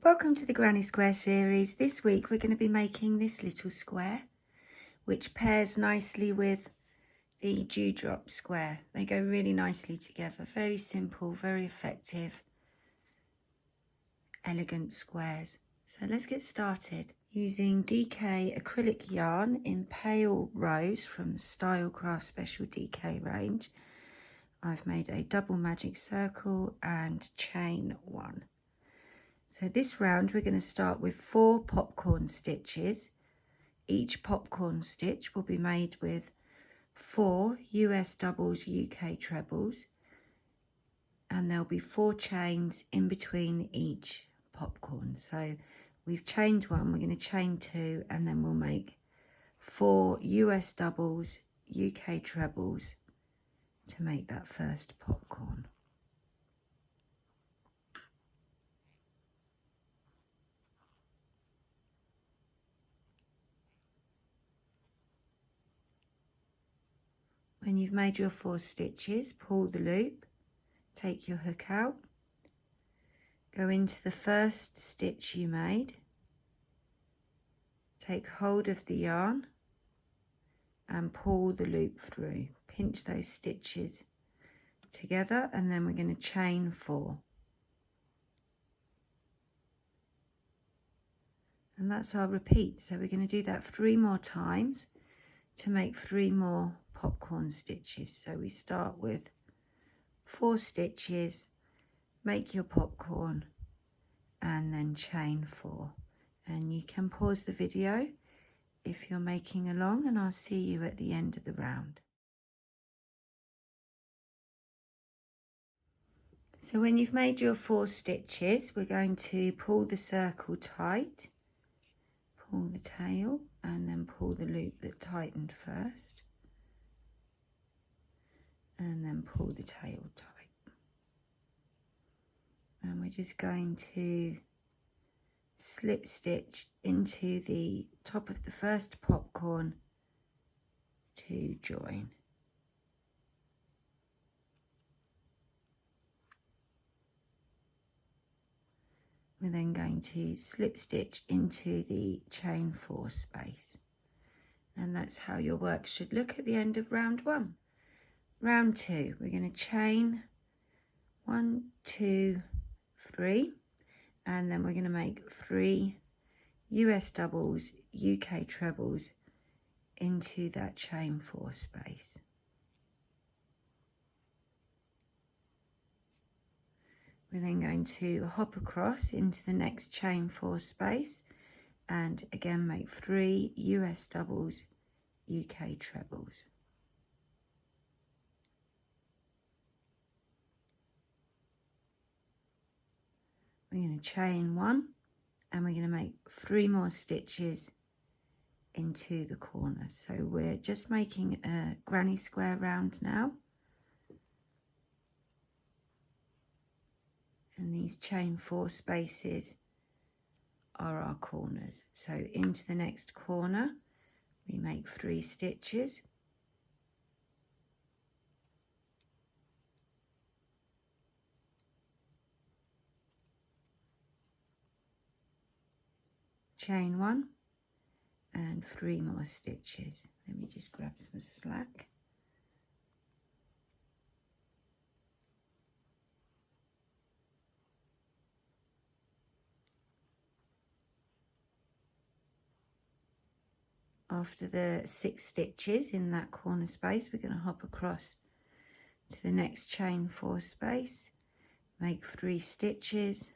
Welcome to the Granny Square series. This week we're going to be making this little square which pairs nicely with the dewdrop square. They go really nicely together. Very simple, very effective, elegant squares. So let's get started. Using DK acrylic yarn in pale rose from the Stylecraft Special DK range, I've made a double magic circle and chain one. So this round we're going to start with 4 popcorn stitches. Each popcorn stitch will be made with 4 US doubles UK trebles, and there'll be 4 chains in between each popcorn. So we've chained 1, we're going to chain 2, and then we'll make 4 US doubles UK trebles to make that first popcorn. When you've made your 4 stitches, pull the loop, take your hook out, go into the first stitch you made, take hold of the yarn and pull the loop through. Pinch those stitches together, and then we're going to chain 4. And that's our repeat. So we're going to do that 3 more times to make 3 more popcorn stitches. So we start with 4 stitches, make your popcorn, and then chain 4. And you can pause the video if you're making along, and I'll see you at the end of the round. So when you've made your 4 stitches, we're going to pull the circle tight, pull the tail, and then pull the loop that tightened first, and then pull the tail tight. And we're just going to slip stitch into the top of the first popcorn to join. We're then going to slip stitch into the chain 4 space. And that's how your work should look at the end of round 1. Round 2, we're going to chain 1, 2, 3, and then we're going to make 3 US doubles, UK trebles into that chain 4 space. We're then going to hop across into the next chain 4 space and again make 3 US doubles, UK trebles. We're going to chain 1 and we're going to make 3 more stitches into the corner. So we're just making a granny square round now. And these chain 4 spaces are our corners. So into the next corner we make 3 stitches, chain 1 and 3 more stitches. Let me just grab some slack. After the 6 stitches in that corner space, we're going to hop across to the next chain 4 space, make 3 stitches,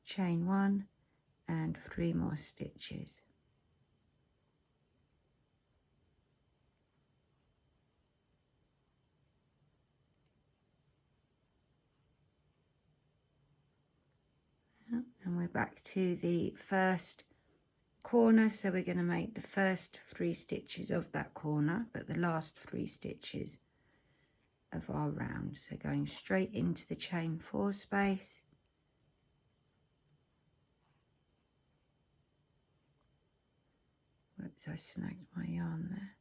chain 1 and 3 more stitches. And we're back to the first corner, so we're going to make the first 3 stitches of that corner, but the last 3 stitches of our round. So going straight into the chain 4 space, whoops, I snagged my yarn there.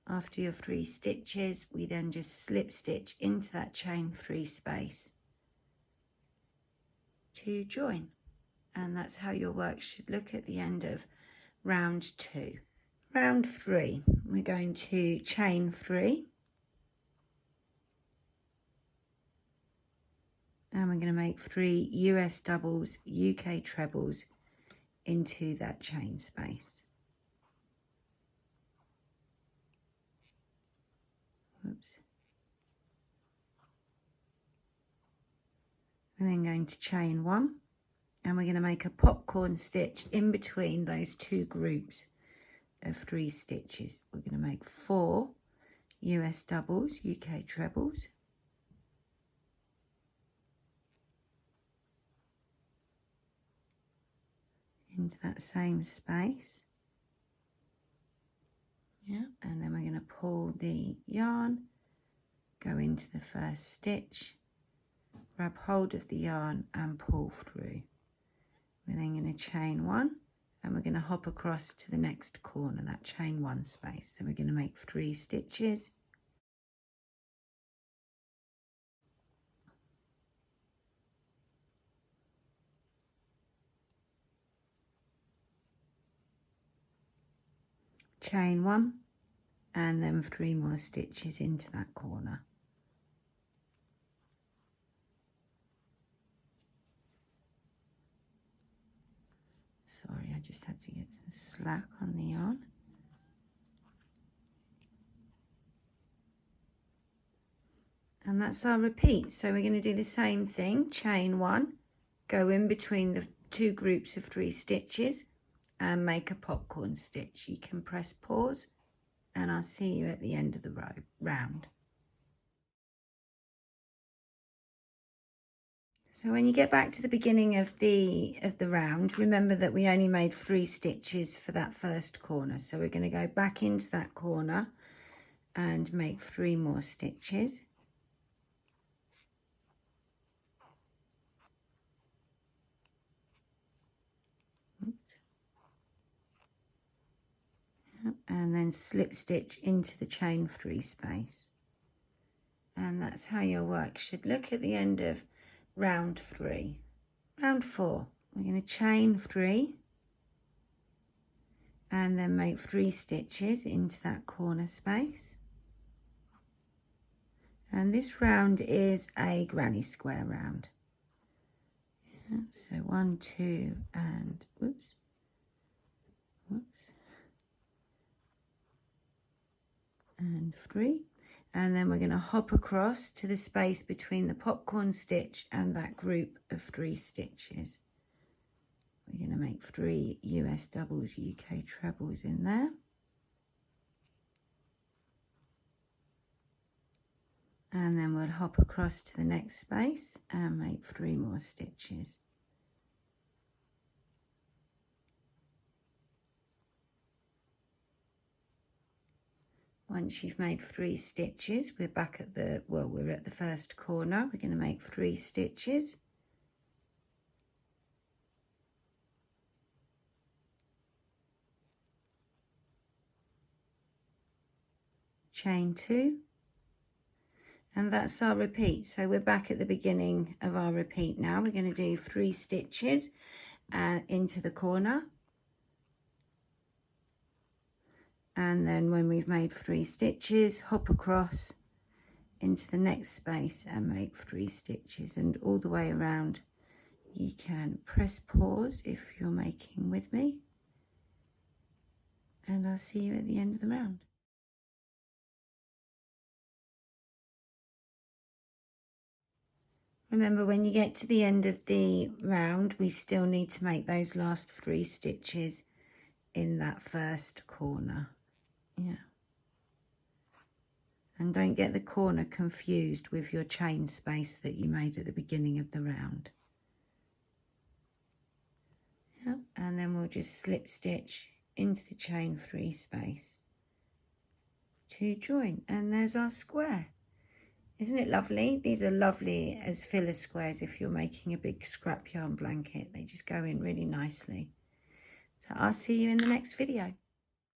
After your 3 stitches, we then just slip stitch into that chain 3 space to join. And that's how your work should look at the end of round 2. Round 3, we're going to chain 3. And we're going to make 3 US doubles, UK trebles into that chain space. Oops. We're then going to chain 1, and we're going to make a popcorn stitch in between those 2 groups of 3 stitches. We're going to make 4 US doubles, UK trebles. Into that same space. Yeah, and then we're going to pull the yarn, go into the first stitch, grab hold of the yarn and pull through. We're then going to chain 1, and we're going to hop across to the next corner, that chain 1 space. So we're going to make 3 stitches. Chain 1, and then 3 more stitches into that corner. Sorry, I just had to get some slack on the yarn. And that's our repeat. So we're going to do the same thing, chain 1, go in between the 2 groups of 3 stitches and make a popcorn stitch. You can press pause and I'll see you at the end of the round. So when you get back to the beginning of the round, remember that we only made 3 stitches for that first corner. So we're going to go back into that corner and make 3 more stitches. And then slip stitch into the chain 3 space. And that's how your work should look at the end of round 3. Round 4, we're going to chain 3 and then make 3 stitches into that corner space. And this round is a granny square round. Yeah, so 1, 2 and whoops. And 3, and then we're going to hop across to the space between the popcorn stitch and that group of 3 stitches. We're going to make 3 US doubles, UK trebles in there. And then we'll hop across to the next space and make 3 more stitches. Once you've made 3 stitches, we're back at we're at the first corner. We're going to make 3 stitches. Chain 2. And that's our repeat. So we're back at the beginning of our repeat now. We're going to do 3 stitches into the corner. And then when we've made 3 stitches, hop across into the next space and make 3 stitches. And all the way around, you can press pause if you're making with me. And I'll see you at the end of the round. Remember, when you get to the end of the round, we still need to make those last 3 stitches in that first corner. Yeah. And don't get the corner confused with your chain space that you made at the beginning of the round. Yeah. And then we'll just slip stitch into the chain 3 space to join. And there's our square. Isn't it lovely? These are lovely as filler squares if you're making a big scrap yarn blanket. They just go in really nicely. So I'll see you in the next video.